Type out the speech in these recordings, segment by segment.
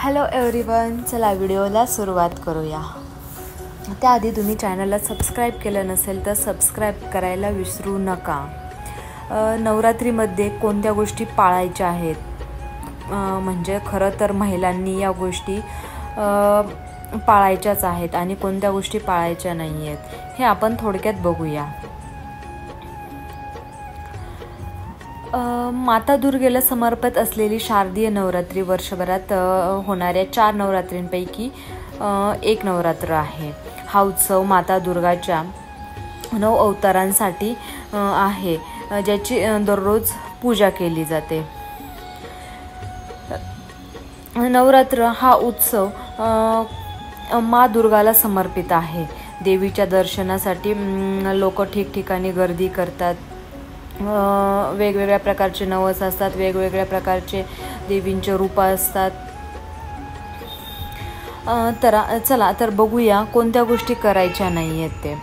Hello everyone, चला व्हिडिओला सुरुवात करूया। त्याआधी तुम्ही चॅनलला सबस्क्राईब केलं नसेल तर सबस्क्राईब करायला विसरू नका। नवरात्रीमध्ये कोणत्या गोष्टी पाळायच्या आहेत, म्हणजे खरं तर महिलांनी या गोष्टी पाळायच्याच आहेत आणि कोणत्या गोष्टी पाळायच्या नाही आहेत हे आपण थोडक्यात बघूया। माता दुर्गेला समर्पित असलेली शारदीय नवरात्री वर्षभरात होणाऱ्या 4 नवरात्रींपैकी एक नवरात्र आहे। हा उत्सव माता दुर्गाच्या 9 अवतारांसाठी आहे, ज्याची दररोज पूजा केली जाते। नवरात्र हा उत्सव माँ दुर्गाला समर्पित आहे। देवीच्या दर्शनासाठी लोक ठिकठिकाणी गर्दी करतात। वेगवेगळ्या प्रकारचे नवस असतात, वेगवेगळ्या प्रकारचे देवींचे रूप असतात। चला तर बघूया कोणत्या गोष्टी करायच्या नाही आहेत ते।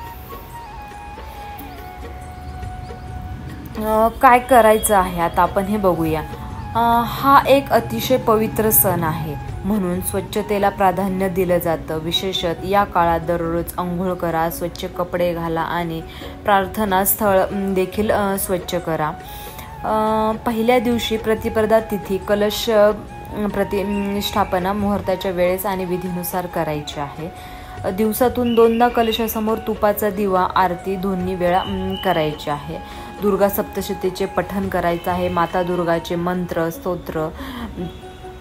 काय करायचं आहे आता आपण हे बघूया। हा एक अतिशय पवित्र सण आहे, म्हणून स्वच्छतेला प्राधान्य दिलं जातं। विशेषतः या काळात दररोज अंघोळ करा, स्वच्छ कपडे घाला आणि प्रार्थना स्थळ देखील स्वच्छ करा। पहिल्या दिवशी प्रतिपदा तिथी कलश प्रतिष्ठापना मुहूर्ताच्या वेळेस आणि विधीनुसार करायची आहे। दिवसातून 2दा कलशासमोर तुपाचा दिवा आरती दोन्ही वेळा करायची आहे। दुर्गा सप्तशतीचे पठण करायचं आहे। माता दुर्गाचे मंत्र स्तोत्र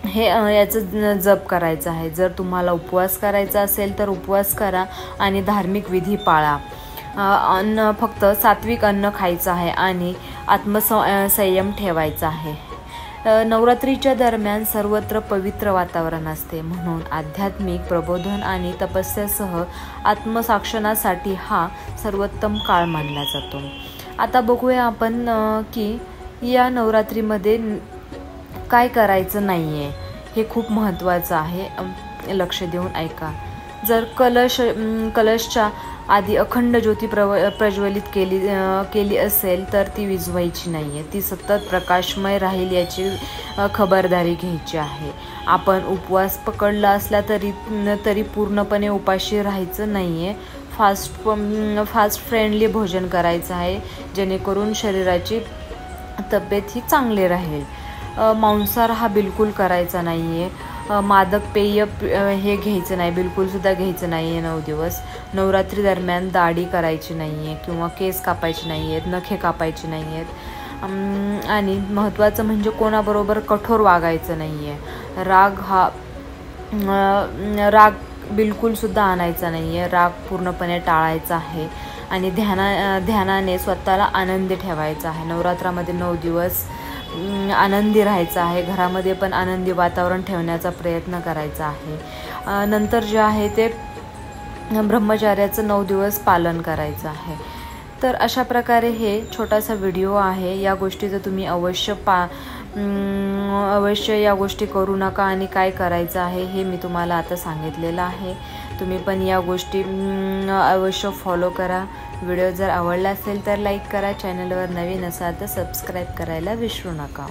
हे याचं जप करायचं आहे। जर तुम्हाला उपवास करायचा असेल तर उपवास करा आणि धार्मिक विधी पाळा। फक्त सात्विक अन्न खायचं आहे आणि आत्मसंयम ठेवायचा आहे। नवरात्रीच्या दरम्यान सर्वत्र पवित्र वातावरण असते, म्हणून आध्यात्मिक प्रबोधन आणि तपस्यासह आत्मसाक्षणासाठी हा सर्वोत्तम काळ मानला जातो। आता बघूया आपण की या नवरात्रीमध्ये काय करायचं नाही आहे, हे खूप महत्त्वाचं आहे, लक्ष देऊन ऐका। जर कलशच्या आधी अखंड ज्योती प्रज्वलित केली असेल तर ती विझवायची नाही आहे, ती सतत प्रकाशमय राहील याची खबरदारी घ्यायची आहे। आपण उपवास पकडला असला तरी पूर्णपणे उपाशी राहायचं नाही आहे। फास्ट फ्रेंडली भोजन करायचं आहे, जेणेकरून शरीराची तब्येत ही चांगली राहील। मांसाहार हा बिलकुल करायचा नाही आहे। मादक पेय हे घ्यायचं नाही, बिलकुलसुद्धा घ्यायचं नाही आहे 9 दिवस। नवरात्री दरम्यान दाढी करायची नाही आहे किंवा केस कापायचे नाही आहेत, नखे कापायचे नाही आहेत। आणि महत्त्वाचं म्हणजे कोणाबरोबर कठोर वागायचं नाही आहे। राग बिलकुलसुद्धा आणायचा नाही आहे, राग पूर्णपणे टाळायचा आहे आणि ध्यानाने स्वतःला आनंदी ठेवायचा आहे। नवरात्रामध्ये 9 दिवस आनंदी राहायचं आहे, घरामध्ये पण आनंदी वातावरण ठेवण्याचा प्रयत्न करायचा आहे। नंतर जे आहे ते ब्रह्मचर्याचं 9 दिवस पालन करायचं आहे। तर अशा प्रकारे हे छोटासा व्हिडिओ आहे। या गोष्टीचं तुम्ही अवश्य या गोष्टी करू नका आणि काय करायचं आहे हे मी तुम्हाला आता सांगितलेलं आहे। तुम्ही पण या गोष्टी अवश्य फॉलो करा। व्हिडिओ जर आवडला असेल तर लाईक करा, चॅनलवर नवीन असाल तर सबस्क्राईब करायला विसरू नका।